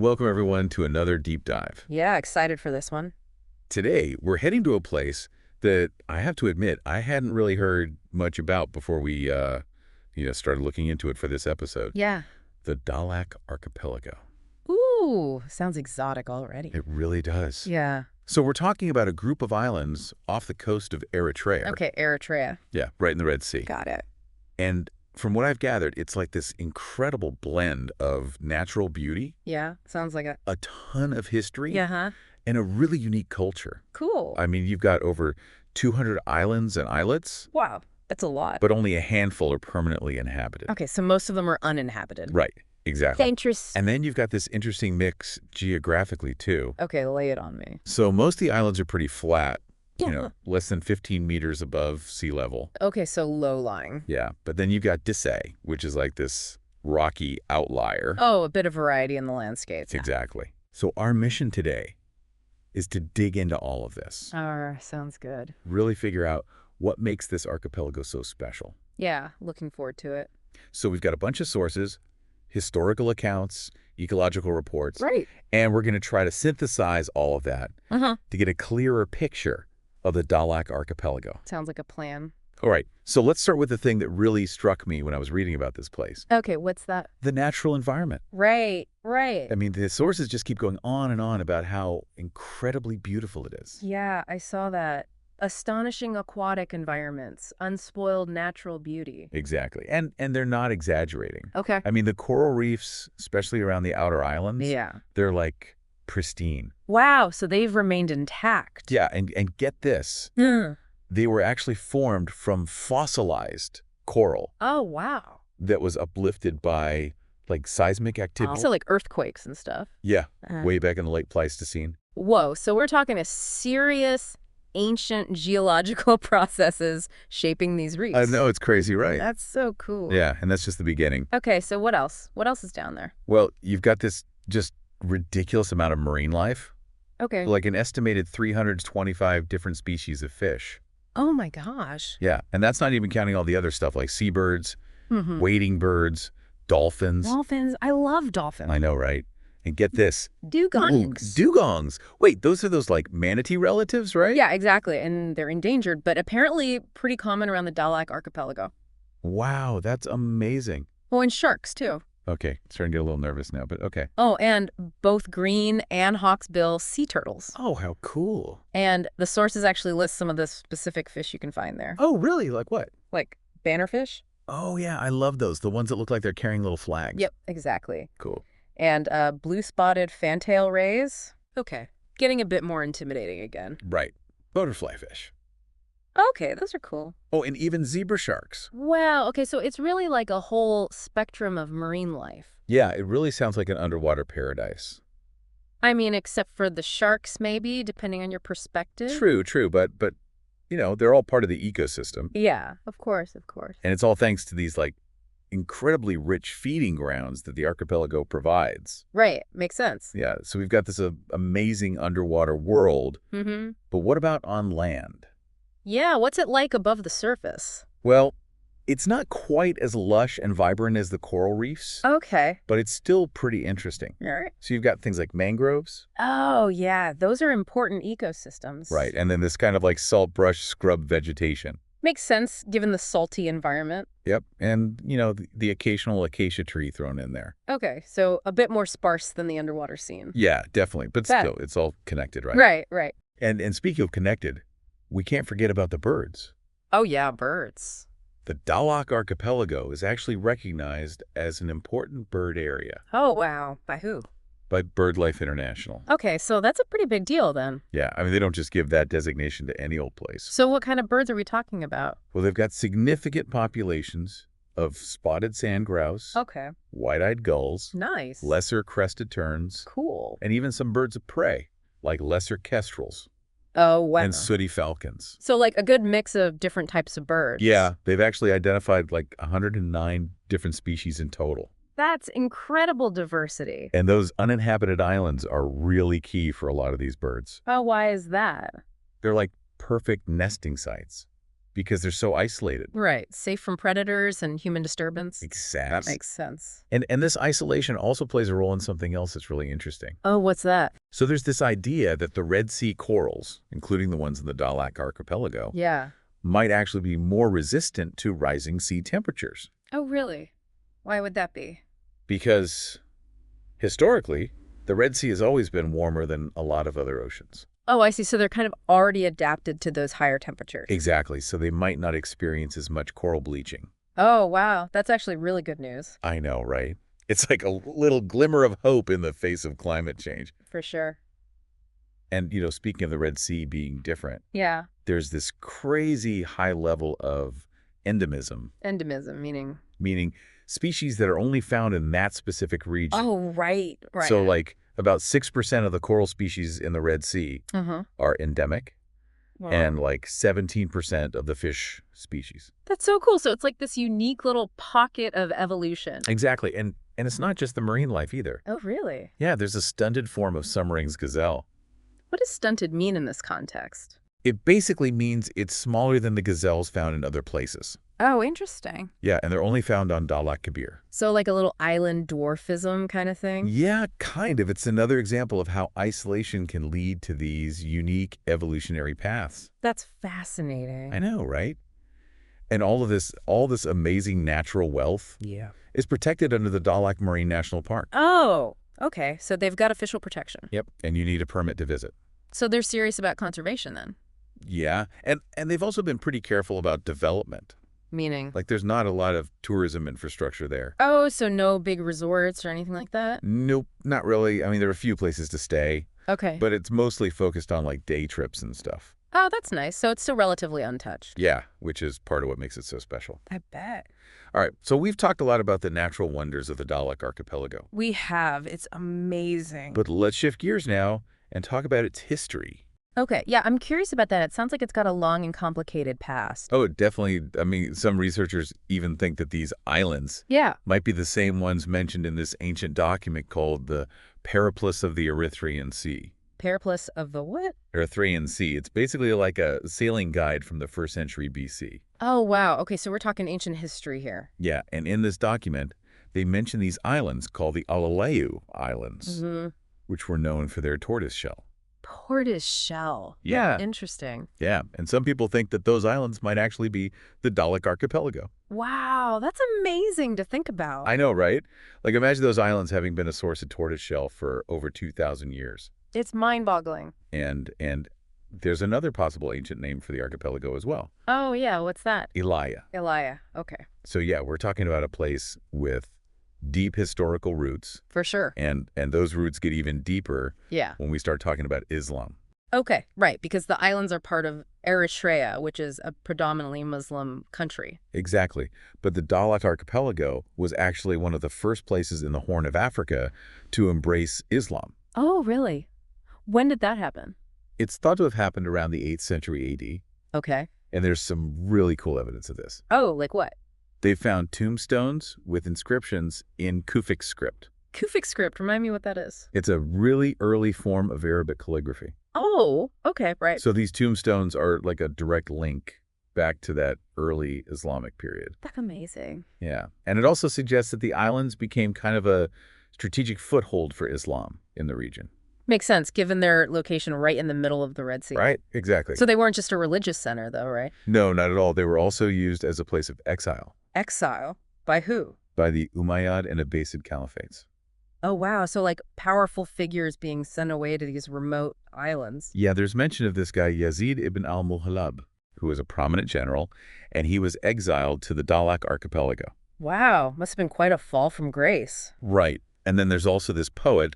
Welcome, everyone, to another deep dive. Yeah, excited for this one. Today, we're heading to a place that I have to admit I hadn't really heard much about before we started looking into it for this episode. Yeah. The Dahlak Archipelago. Ooh, sounds exotic already. It really does. Yeah. So we're talking about a group of islands off the coast of Eritrea. Okay, Eritrea. Yeah, right in the Red Sea. Got it. And from what I've gathered, it's like this incredible blend of natural beauty, Yeah, sounds like a ton of history, Yeah, and a really unique culture. Cool. I mean, you've got over 200 islands and islets, Wow, that's a lot. but only a handful are permanently inhabited. Okay, so most of them are uninhabited. Right, exactly. Dangerous. And then you've got this interesting mix geographically, too. Okay, lay it on me. So most of the islands are pretty flat, Yeah. less than 15 meters above sea level. Okay, so low-lying. Yeah, but then you've got Dissay, which is like this rocky outlier. Oh, a bit of variety in the landscapes. Exactly. So our mission today is to dig into all of this. Sounds good. Really figure out what makes this archipelago so special. Yeah, looking forward to it. So we've got a bunch of sources, historical accounts, ecological reports, Right. and we're going to try to synthesize all of that to get a clearer picture of the Dahlak Archipelago. Sounds like a plan. All right, so let's start with the thing that really struck me when I was reading about this place. Okay, what's that? The natural environment. Right. I mean, the sources just keep going on and on about how incredibly beautiful it is. Yeah, I saw that. Astonishing aquatic environments, unspoiled natural beauty. Exactly, and they're not exaggerating. Okay. I mean, the coral reefs, especially around the outer islands, Yeah. they're like pristine. Wow, so they've remained intact. Yeah, and get this, Hmm. they were actually formed from fossilized coral Oh, wow. that was uplifted by like seismic activity. Also like earthquakes and stuff. Yeah, Uh, way back in the late Pleistocene. Whoa, so we're talking a serious ancient geological processes shaping these reefs. I know, it's crazy, right? That's so cool. Yeah, and that's just the beginning. Okay, so what else? What else is down there? Well, you've got this just ridiculous amount of marine life, Okay. like an estimated 325 different species of fish. Oh my gosh. Yeah, and that's not even counting all the other stuff like seabirds, Mm-hmm. wading birds, dolphins. Dolphins. I love dolphins. I know, right? And get this. Dugongs. Dugongs. Wait, those are those like manatee relatives, right? Yeah, exactly. And they're endangered, but apparently pretty common around the Dahlak Archipelago. Wow, that's amazing. Oh, and sharks, too. Okay, starting to get a little nervous now, but okay. Oh, and both green and hawksbill sea turtles. Oh, how cool. And the sources actually list some of the specific fish you can find there. Oh, really? Like what? Like bannerfish? Oh, yeah, I love those. The ones that look like they're carrying little flags. Yep, exactly. Cool. And blue-spotted fantail rays. Okay, getting a bit more intimidating again. Right. Butterfly fish. Okay, those are cool. Oh, and even zebra sharks. Wow, okay, so it's really like a whole spectrum of marine life. Yeah, it really sounds like an underwater paradise. I mean, except for the sharks, maybe, depending on your perspective. True, but they're all part of the ecosystem. Yeah, of course, of course. And it's all thanks to these like incredibly rich feeding grounds that the archipelago provides. Right, makes sense. Yeah, so we've got this amazing underwater world, Mm-hmm. but what about on land? Yeah, what's it like above the surface? Well, it's not quite as lush and vibrant as the coral reefs, Okay. but it's still pretty interesting. All right. So you've got things like mangroves, Oh, yeah, those are important ecosystems. right, and then this kind of like salt brush scrub vegetation. Makes sense, given the salty environment. Yep, and, the occasional acacia tree thrown in there. Okay, so a bit more sparse than the underwater scene. Yeah, definitely, but Bet. still, it's all connected, right? Right. And speaking of connected, we can't forget about the birds. Oh, yeah, birds. The Dahlak Archipelago is actually recognized as an important bird area Oh, wow. By who? by BirdLife International. Okay, so that's a pretty big deal then. Yeah, I mean, they don't just give that designation to any old place. So what kind of birds are we talking about? Well, they've got significant populations of spotted sand grouse, Okay. white-eyed gulls, Nice. lesser crested terns, Cool. and even some birds of prey, like lesser kestrels Oh, wow. and sooty falcons. So like a good mix of different types of birds. Yeah, they've actually identified like 109 different species in total. That's incredible diversity. And those uninhabited islands are really key for a lot of these birds. Oh, why is that? They're like perfect nesting sites. because they're so isolated. Right. Safe from predators and human disturbance. Exactly. That makes sense. And this isolation also plays a role in something else that's really interesting. Oh, what's that? So there's this idea that the Red Sea corals, including the ones in the Dahlak Archipelago, Yeah. might actually be more resistant to rising sea temperatures. Oh, really? Why would that be? Because historically, the Red Sea has always been warmer than a lot of other oceans. Oh, I see. So they're kind of already adapted to those higher temperatures. Exactly, so they might not experience as much coral bleaching. Oh, wow. That's actually really good news. I know, right? It's like a little glimmer of hope in the face of climate change. For sure. And, speaking of the Red Sea being different, Yeah. there's this crazy high level of endemism, Endemism, meaning species that are only found in that specific region. Oh, right. Right. So, like, about 6% of the coral species in the Red Sea Uh-huh. are endemic, Wow. and like 17% of the fish species. That's so cool. So it's like this unique little pocket of evolution. Exactly, and it's not just the marine life either. Oh, really? Yeah, there's a stunted form of Summering's gazelle. What does stunted mean in this context? It basically means it's smaller than the gazelles found in other places. Oh, interesting. Yeah, and they're only found on Dahlak Kabir. So like a little island dwarfism kind of thing? Yeah, kind of. It's another example of how isolation can lead to these unique evolutionary paths. That's fascinating. I know, right? And all this amazing natural wealth Yeah. is protected under the Dahlak Marine National Park. Oh, okay. So they've got official protection. Yep, and you need a permit to visit. So they're serious about conservation then? Yeah, and they've also been pretty careful about development. Meaning? Like, there's not a lot of tourism infrastructure there. Oh, so no big resorts or anything like that? Nope, not really. I mean, there are a few places to stay, Okay. but it's mostly focused on, like, day trips and stuff. Oh, that's nice. So it's still relatively untouched. Yeah, which is part of what makes it so special. I bet. All right, so we've talked a lot about the natural wonders of the Dahlak Archipelago. We have. It's amazing. But let's shift gears now and talk about its history. Okay, yeah, I'm curious about that. It sounds like it's got a long and complicated past. Oh, definitely. I mean, some researchers even think that these islands Yeah. might be the same ones mentioned in this ancient document called the Periplus of the Erythraean Sea. Periplus of the what? Erythraean Sea. It's basically like a sailing guide from the 1st century BC. Oh, wow. Okay, so we're talking ancient history here. Yeah, and in this document, they mention these islands called the Alaleu Islands, which were known for their tortoise shell. Tortoise shell. Yeah. Interesting. Yeah, and some people think that those islands might actually be the Dahlak Archipelago. Wow, that's amazing to think about. I know, right? Like, imagine those islands having been a source of tortoise shell for over 2,000 years. It's mind-boggling. And there's another possible ancient name for the archipelago as well. Oh, yeah, what's that? Elia. Elia. Okay. So yeah, we're talking about a place with deep historical roots. For sure. And those roots get even deeper Yeah. when we start talking about Islam. Okay, right, because the islands are part of Eritrea, which is a predominantly Muslim country. Exactly. But the Dahlak Archipelago was actually one of the first places in the Horn of Africa to embrace Islam. Oh, really? When did that happen? It's thought to have happened around the 8th century AD, Okay. and there's some really cool evidence of this. Oh, like what? They found tombstones with inscriptions in Kufic script. Kufic script, remind me what that is. It's a really early form of Arabic calligraphy. Oh, okay, right. So these tombstones are like a direct link back to that early Islamic period. That's amazing. Yeah. And it also suggests that the islands became kind of a strategic foothold for Islam in the region. Makes sense, given their location right in the middle of the Red Sea. Right? Exactly. So they weren't just a religious center, though, right? No, not at all. They were also used as a place of exile Exile? By who? by the Umayyad and Abbasid caliphates. Oh, wow. So, like, powerful figures being sent away to these remote islands. Yeah, there's mention of this guy, Yazid ibn al-Muhallab, who was a prominent general, and he was exiled to the Dahlak Archipelago. Wow. Must have been quite a fall from grace. Right. And then there's also this poet,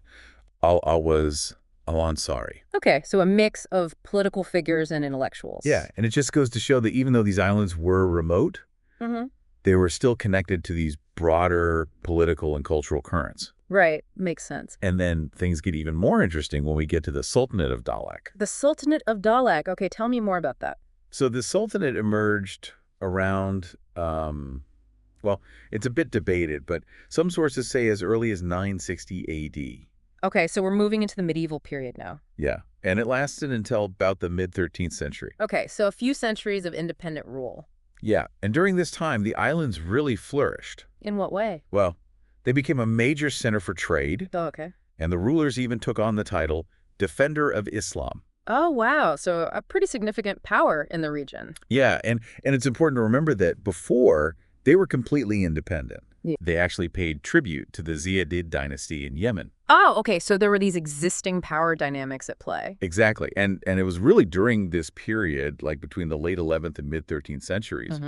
Al-Awaz al-Ansari. Okay, so a mix of political figures and intellectuals. Yeah, and it just goes to show that even though these islands were remote, Mm-hmm. they were still connected to these broader political and cultural currents. Right. Makes sense. And then things get even more interesting when we get to the Sultanate of Dahlak. The Sultanate of Dahlak. Okay, tell me more about that. So the Sultanate emerged around, well, it's a bit debated, but some sources say as early as 960 AD. Okay, so we're moving into the medieval period now. Yeah, and it lasted until about the mid-13th century. Okay, so a few centuries of independent rule. Yeah, and during this time, the islands really flourished. In what way? Well, they became a major center for trade, Oh, okay. and the rulers even took on the title Defender of Islam. Oh, wow. So a pretty significant power in the region. Yeah, and it's important to remember that before, they were completely independent. Yeah. They actually paid tribute to the Ziyadid dynasty in Yemen. Oh, okay. So there were these existing power dynamics at play. Exactly, and it was really during this period, like between the late 11th and mid-13th centuries,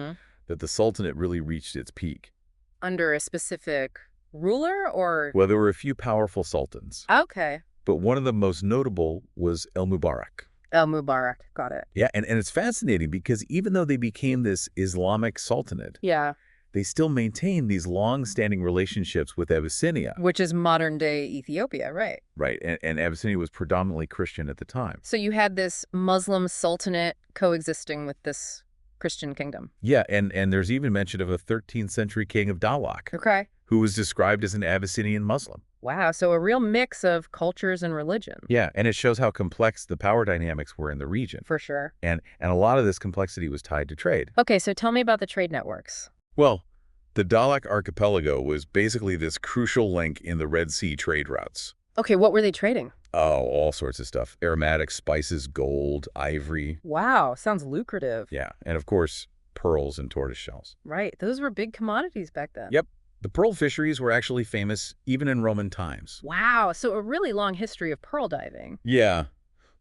that the Sultanate really reached its peak. Under a specific ruler or? Well, there were a few powerful sultans, Okay. but one of the most notable was El-Mubarak. El-Mubarak. Got it. Yeah, and it's fascinating because even though they became this Islamic sultanate, Yeah. they still maintained these long-standing relationships with Abyssinia. Which is modern-day Ethiopia, right? Right, and Abyssinia was predominantly Christian at the time. So you had this Muslim sultanate coexisting with this Christian kingdom. Yeah, and there's even mention of a 13th century king of Dahlak, Okay. who was described as an Abyssinian Muslim. Wow, so a real mix of cultures and religion. Yeah, and it shows how complex the power dynamics were in the region. For sure. And a lot of this complexity was tied to trade. Okay, so tell me about the trade networks. Well, the Dahlak Archipelago was basically this crucial link in the Red Sea trade routes. Okay, what were they trading? Oh, all sorts of stuff. Aromatics, spices, gold, ivory. Wow, sounds lucrative. Yeah, and of course, pearls and tortoise shells. Right, those were big commodities back then. Yep. The pearl fisheries were actually famous even in Roman times. Wow, so a really long history of pearl diving. Yeah,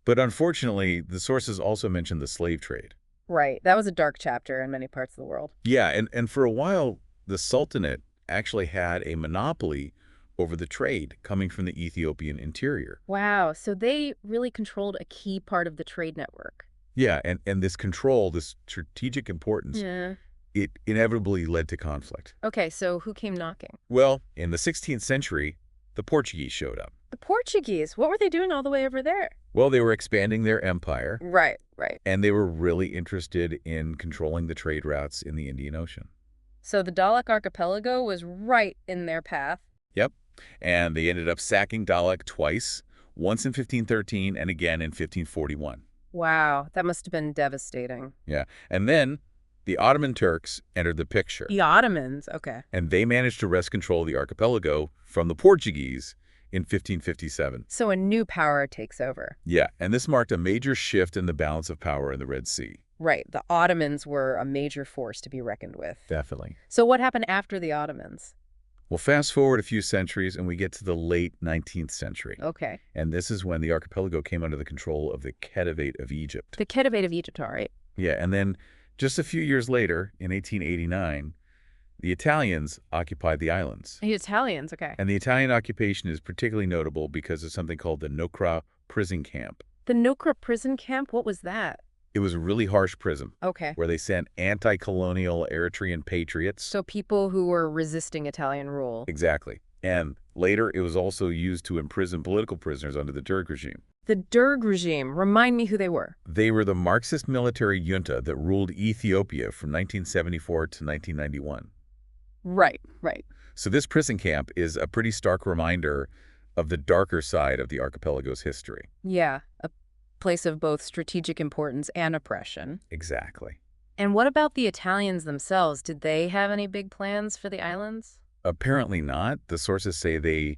but unfortunately, the sources also mention the slave trade. Right, that was a dark chapter in many parts of the world. Yeah, and for a while, the Sultanate actually had a monopoly over the trade coming from the Ethiopian interior. Wow, so they really controlled a key part of the trade network. Yeah, and this control, this strategic importance, Yeah. it inevitably led to conflict. Okay, so who came knocking? Well, in the 16th century, the Portuguese showed up. The Portuguese. What were they doing all the way over there? Well, they were expanding their empire, Right, right. and they were really interested in controlling the trade routes in the Indian Ocean. So the Dahlak Archipelago was right in their path. Yep, and they ended up sacking Dahlak twice, once in 1513 and again in 1541. Wow, that must have been devastating. Yeah, and then the Ottoman Turks entered the picture, The Ottomans, okay. and they managed to wrest control of the archipelago from the Portuguese in 1557. So a new power takes over. Yeah, and this marked a major shift in the balance of power in the Red Sea. Right, the Ottomans were a major force to be reckoned with. Definitely. So what happened after the Ottomans? Well, fast forward a few centuries, and we get to the late 19th century. Okay. And this is when the archipelago came under the control of the Khedivate of Egypt. The Khedivate of Egypt, all right. Yeah, and then just a few years later, in 1889, the Italians occupied the islands. The Italians, okay. And the Italian occupation is particularly notable because of something called the Nokra prison camp. The Nokra prison camp, what was that? It was a really harsh prison Okay. where they sent anti-colonial Eritrean patriots. So people who were resisting Italian rule. Exactly. And later, it was also used to imprison political prisoners under the Derg regime. The Derg regime, remind me who they were. They were the Marxist military junta that ruled Ethiopia from 1974 to 1991. Right, right. So this prison camp is a pretty stark reminder of the darker side of the archipelago's history. Yeah, a place of both strategic importance and oppression. Exactly. And what about the Italians themselves? Did they have any big plans for the islands? Apparently not. The sources say they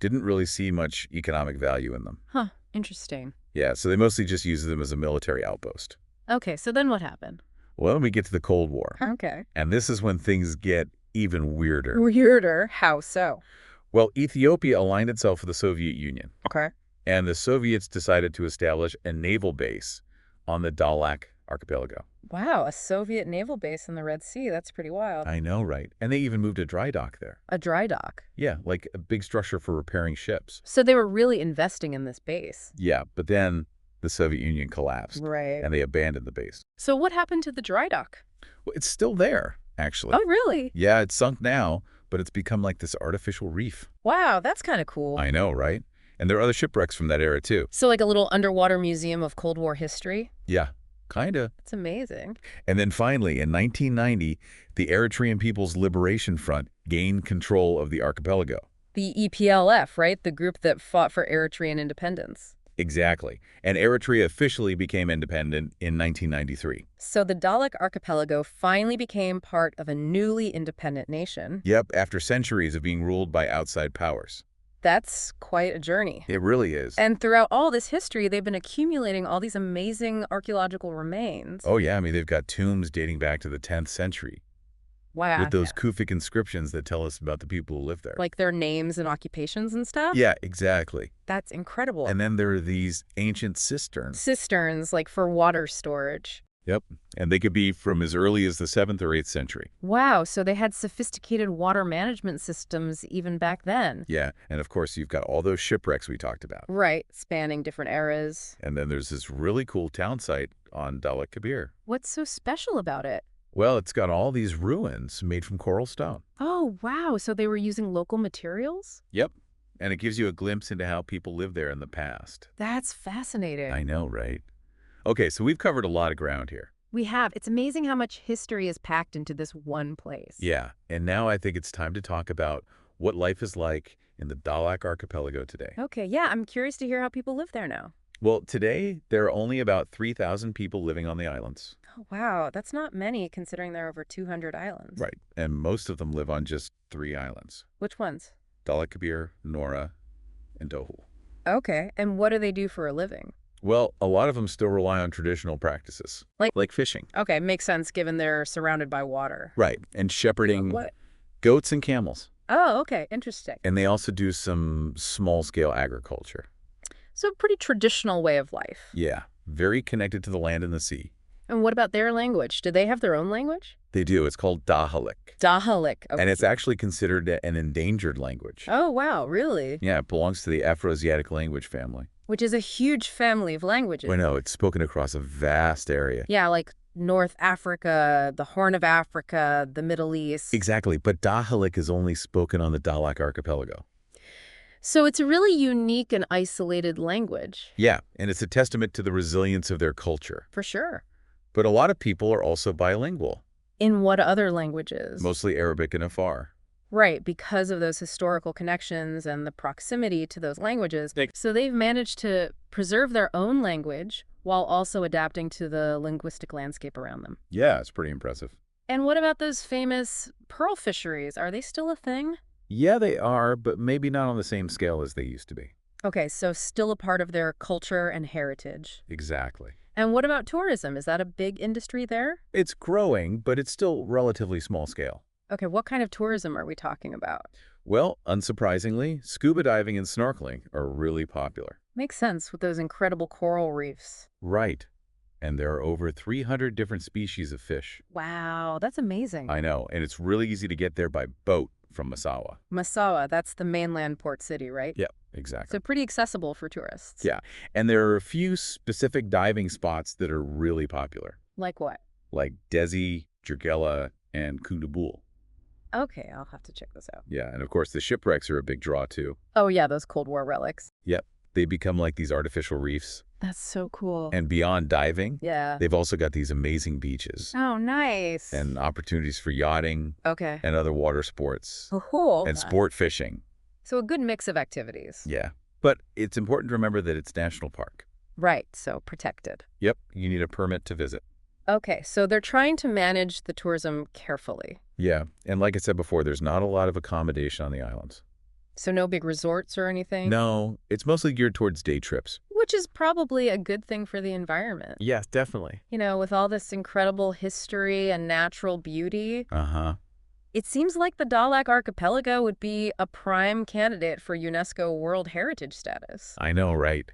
didn't really see much economic value in them. Huh, interesting. Yeah, so they mostly just used them as a military outpost. Okay, so then what happened? Well, then we get to the Cold War. Okay. And this is when things get even weirder. Weirder? How so? Well, Ethiopia aligned itself with the Soviet Union. Okay. And the Soviets decided to establish a naval base on the Dahlak Archipelago. Wow, a Soviet naval base in the Red Sea. That's pretty wild. I know, right? And they even moved a dry dock there. A dry dock. Yeah, like a big structure for repairing ships. So they were really investing in this base. Yeah, but then the Soviet Union collapsed. Right. And they abandoned the base. So what happened to the dry dock? Well, it's still there, actually. Oh, really? Yeah, it's sunk now, but it's become like this artificial reef. Wow, that's kind of cool. I know, right? And there are other shipwrecks from that era, too. So like a little underwater museum of Cold War history? Yeah, kind of. It's amazing. And then finally, in 1990, the Eritrean People's Liberation Front gained control of the archipelago. The EPLF, right? The group that fought for Eritrean independence. Exactly. And Eritrea officially became independent in 1993. So the Dahlak Archipelago finally became part of a newly independent nation. Yep, after centuries of being ruled by outside powers. That's quite a journey. It really is. And throughout all this history, they've been accumulating all these amazing archaeological remains. Oh, yeah. I mean, they've got tombs dating back to the 10th century Wow. with those Kufic inscriptions that tell us about the people who lived there. Like their names and occupations and stuff? Yeah, exactly. That's incredible. And then there are these ancient cisterns. Cisterns, like for water storage. Yep. And they could be from as early as the 7th or 8th century. Wow, so they had sophisticated water management systems even back then. Yeah. And of course, you've got all those shipwrecks we talked about. Right, spanning different eras. And then there's this really cool town site on Dahlak Kabir. What's so special about it? Well, it's got all these ruins made from coral stone. Oh, wow, so they were using local materials? Yep. And it gives you a glimpse into how people lived there in the past. That's fascinating. I know, right? Okay, so we've covered a lot of ground here. We have. It's amazing how much history is packed into this one place. Yeah, and now I think it's time to talk about what life is like in the Dahlak Archipelago today. Okay, yeah, I'm curious to hear how people live there now. Well, today there are only about 3,000 people living on the islands. Oh, wow, that's not many considering there are over 200 islands. Right, and most of them live on just 3 islands. Which ones? Dahlak Kabir, Nora, and Dohul. Okay, and what do they do for a living? Well, a lot of them still rely on traditional practices. Like fishing. Okay, makes sense given they're surrounded by water. Right, and shepherding What? goats and camels. Oh, okay, interesting. And they also do some small-scale agriculture. So a pretty traditional way of life. Yeah, very connected to the land and the sea. And what about their language? Do they have their own language? They do. It's called Dahlak. Dahlak. Okay. And it's actually considered an endangered language. Oh, wow, really? Yeah, it belongs to the Afroasiatic language family. Which is a huge family of languages. Well, no, it's spoken across a vast area. Yeah, like North Africa, the Horn of Africa, the Middle East. Exactly, but Dahlak is only spoken on the Dahlak Archipelago. So it's a really unique and isolated language. Yeah, and it's a testament to the resilience of their culture. For sure. But a lot of people are also bilingual, In what other languages? mostly Arabic and Afar. Right, because of those historical connections and the proximity to those languages. So they've managed to preserve their own language while also adapting to the linguistic landscape around them. Yeah, it's pretty impressive. And what about those famous pearl fisheries? Are they still a thing? Yeah, they are, but maybe not on the same scale as they used to be. Okay, so still a part of their culture and heritage. Exactly. And what about tourism? Is that a big industry there? It's growing, but it's still relatively small scale. Okay, what kind of tourism are we talking about? Well, unsurprisingly, scuba diving and snorkeling are really popular. Makes sense with those incredible coral reefs. Right. And there are over 300 different species of fish. Wow, that's amazing. I know, and it's really easy to get there by boat from Massawa. Massawa, that's the mainland port city, right? Yep, exactly. So pretty accessible for tourists. Yeah, and there are a few specific diving spots that are really popular, Like what? like Desi, Jurgela, and Kundabul. Okay, I'll have to check this out. Yeah, and of course the shipwrecks are a big draw too. Oh yeah, those Cold War relics. Yep, they become like these artificial reefs. That's so cool. And beyond diving, Yeah. they've also got these amazing beaches Oh, nice. and opportunities for yachting Okay. and other water sports Oh, cool. and sport fishing. So a good mix of activities. Yeah, but it's important to remember that it's national park. Right, so protected. Yep, you need a permit to visit. Okay, so they're trying to manage the tourism carefully. Yeah, and like I said before, there's not a lot of accommodation on the islands. So no big resorts or anything? No, it's mostly geared towards day trips. Which is probably a good thing for the environment. Yes, definitely. You know, with all this incredible history and natural beauty, Uh-huh. it seems like the Dahlak Archipelago would be a prime candidate for UNESCO World Heritage status. I know, right?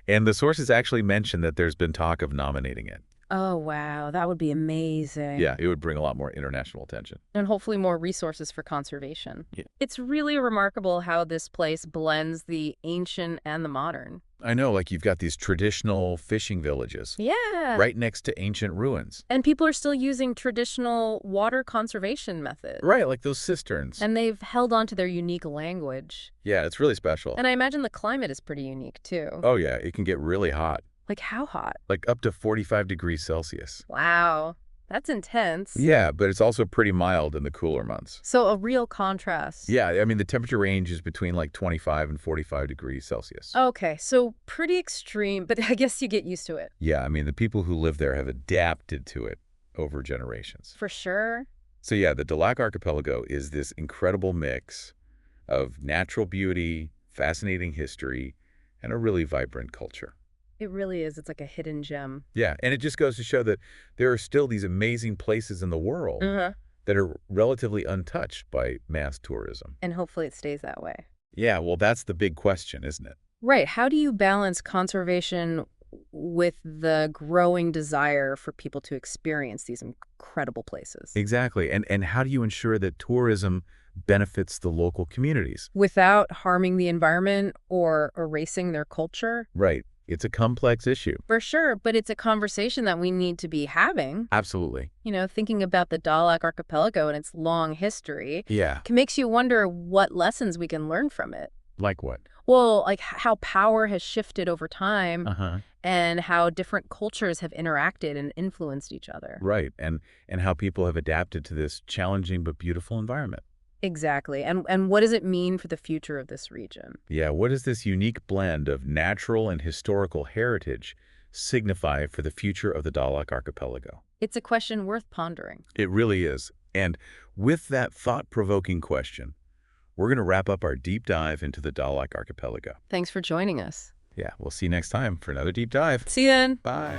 And the sources actually mention that there's been talk of nominating it. Oh, wow. That would be amazing. Yeah, it would bring a lot more international attention. And hopefully more resources for conservation. Yeah. It's really remarkable how this place blends the ancient and the modern. I know, like you've got these traditional fishing villages Yeah. right next to ancient ruins. And people are still using traditional water conservation methods. Right, like those cisterns. And they've held on to their unique language. Yeah, it's really special. And I imagine the climate is pretty unique, too. Oh, yeah, it can get really hot, Like how hot? like up to 45 degrees Celsius. Wow. That's intense. Yeah, but it's also pretty mild in the cooler months. So a real contrast. Yeah, I mean, the temperature range is between like 25 and 45 degrees Celsius. Okay, so pretty extreme, but I guess you get used to it. Yeah, I mean, the people who live there have adapted to it over generations. For sure. So yeah, the Dahlak Archipelago is this incredible mix of natural beauty, fascinating history, and a really vibrant culture. It really is. It's like a hidden gem. Yeah, and it just goes to show that there are still these amazing places in the world that are relatively untouched by mass tourism. And hopefully it stays that way. Yeah, well, that's the big question, isn't it? Right. How do you balance conservation with the growing desire for people to experience these incredible places? Exactly. And how do you ensure that tourism benefits the local communities? Without harming the environment or erasing their culture? Right. It's a complex issue. For sure, but it's a conversation that we need to be having. Absolutely. You know, thinking about the Dahlak Archipelago and its long history Yeah. makes you wonder what lessons we can learn from it. Like what? Well, like how power has shifted over time Uh-huh. and how different cultures have interacted and influenced each other. Right. And how people have adapted to this challenging but beautiful environment. Exactly. And what does it mean for the future of this region? Yeah, what does this unique blend of natural and historical heritage signify for the future of the Dahlak Archipelago? It's a question worth pondering. It really is. And with that thought-provoking question, we're going to wrap up our deep dive into the Dahlak Archipelago. Thanks for joining us. Yeah, we'll see you next time for another deep dive. See you then. Bye.